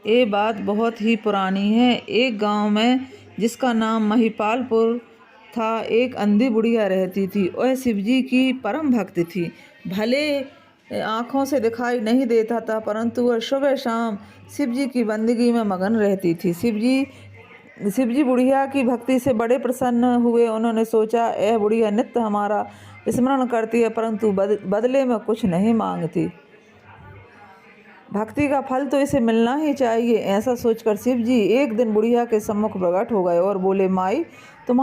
ये बात बहुत ही पुरानी है। एक गांव में जिसका नाम महिपालपुर था, एक अंधी बुढ़िया रहती थी। वह शिवजी की परम भक्त थी। भले आँखों से दिखाई नहीं देता था, परंतु वह सुबह शाम शिवजी की बंदगी में मगन रहती थी। शिवजी बुढ़िया की भक्ति से बड़े प्रसन्न हुए। उन्होंने सोचा, यह बुढ़िया नित्य हमारा स्मरण करती है, परंतु बदले में कुछ नहीं मांगती। भक्ति का फल तो इसे मिलना ही चाहिए। ऐसा सोचकर शिवजी एक दिन बुढ़िया के सम्मुख प्रकट हो गए और बोले, माई, तुम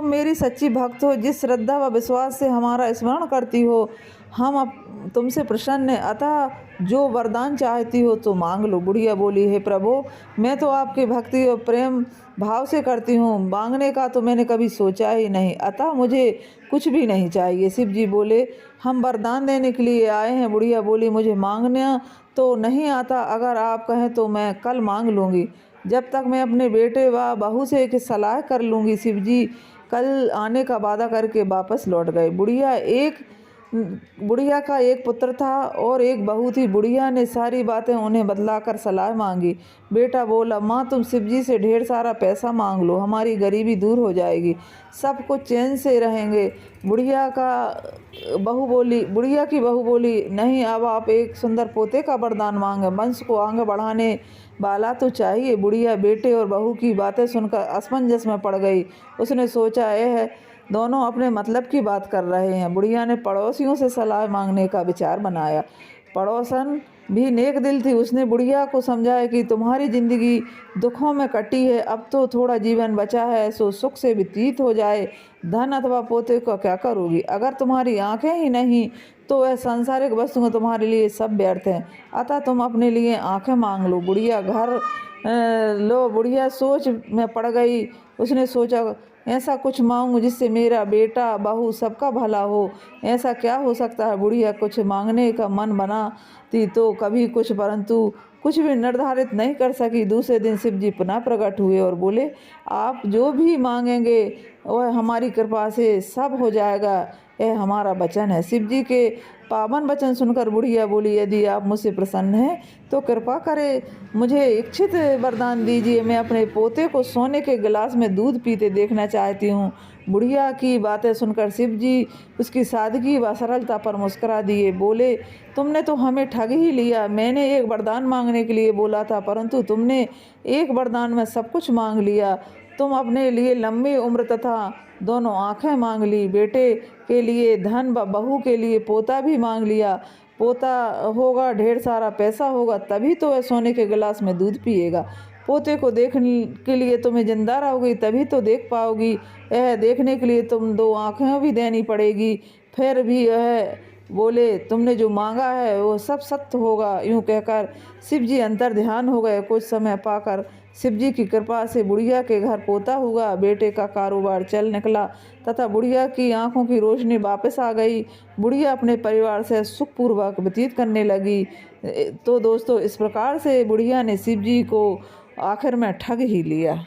मेरी सच्ची भक्त हो। जिस श्रद्धा व विश्वास से हमारा स्मरण करती हो, हम अब तुमसे प्रसन्न हैं। अतः जो वरदान चाहती हो तो मांग लो। बुढ़िया बोली, हे प्रभु, मैं तो आपकी भक्ति और प्रेम भाव से करती हूँ, मांगने का तो मैंने कभी सोचा ही नहीं, अतः मुझे कुछ भी नहीं चाहिए। शिवजी बोले, हम वरदान देने के लिए आए हैं। बुढ़िया बोली, मुझे मांगना तो नहीं आता, अगर आप कहें तो मैं कल मांग लूँगी। जब तक मैं अपने बेटे व बहू से एक सलाह कर लूँगी। शिवजी कल आने का वादा करके वापस लौट गए। बुढ़िया का एक पुत्र था और एक बहू थी। बुढ़िया ने सारी बातें उन्हें बतलाकर सलाह मांगी। बेटा बोला, माँ, तुम शिवजी से ढेर सारा पैसा मांग लो, हमारी गरीबी दूर हो जाएगी, सब कुछ चैन से रहेंगे। बुढ़िया की बहू बोली, नहीं, अब आप एक सुंदर पोते का वरदान मांगे, वंश को आगे बढ़ाने वाला तो चाहिए। बुढ़िया बेटे और बहू की बातें सुनकर असमंजस में पड़ गई। उसने सोचा, यह दोनों अपने मतलब की बात कर रहे हैं। बुढ़िया ने पड़ोसियों से सलाह मांगने का विचार बनाया। पड़ोसन भी नेक दिल थी। उसने बुढ़िया को समझाया कि तुम्हारी जिंदगी दुखों में कटी है, अब तो थोड़ा जीवन बचा है, सो सुख से व्यतीत हो जाए। धन अथवा पोते को क्या करोगी? अगर तुम्हारी आंखें ही नहीं तो वह सांसारिक वस्तुएं तुम्हारे लिए सब व्यर्थ हैं। अतः तुम अपने लिए आंखें मांग लो। बुढ़िया सोच में पड़ गई। उसने सोचा, ऐसा कुछ मांगूं जिससे मेरा बेटा बहू सबका भला हो। ऐसा क्या हो सकता है? बुढ़िया कुछ मांगने का मन बनाती तो कभी कुछ, परंतु कुछ भी निर्धारित नहीं कर सकी। दूसरे दिन शिवजी पुनः प्रकट हुए और बोले, आप जो भी मांगेंगे वह हमारी कृपा से सब हो जाएगा, यह हमारा वचन है। शिवजी के पावन वचन सुनकर बुढ़िया बोली, यदि आप मुझसे प्रसन्न हैं तो कृपा करें, मुझे इच्छित वरदान दीजिए। मैं अपने पोते को सोने के गिलास में दूध पीते देखना चाहती हूँ। बुढ़िया की बातें सुनकर शिवजी उसकी सादगी व सरलता पर मुस्कुरा दिए। बोले, तुमने तो हमें ठग ही लिया। मैंने एक वरदान मांगने के लिए बोला था, परंतु तुमने एक वरदान में सब कुछ मांग लिया। तुम अपने लिए लंबी उम्र तथा दोनों आंखें मांग ली, बेटे के लिए धन व बहू के लिए पोता भी मांग लिया। पोता होगा, ढेर सारा पैसा होगा, तभी तो वह सोने के गिलास में दूध पिएगा। पोते को देखने के लिए तुम्हें जिंदा रहोगी, तभी तो देख पाओगी। यह देखने के लिए तुम दो आंखें भी देनी पड़ेगी। फिर भी यह बोले, तुमने जो मांगा है वो सब सत्य होगा। यूँ कहकर शिवजी अंतर ध्यान हो गए। कुछ समय पाकर शिवजी की कृपा से बुढ़िया के घर पोता हुआ। बेटे का कारोबार चल निकला तथा बुढ़िया की आंखों की रोशनी वापस आ गई। बुढ़िया अपने परिवार से सुखपूर्वक व्यतीत करने लगी। तो दोस्तों, इस प्रकार से बुढ़िया ने शिवजी को आखिर में ठग ही लिया।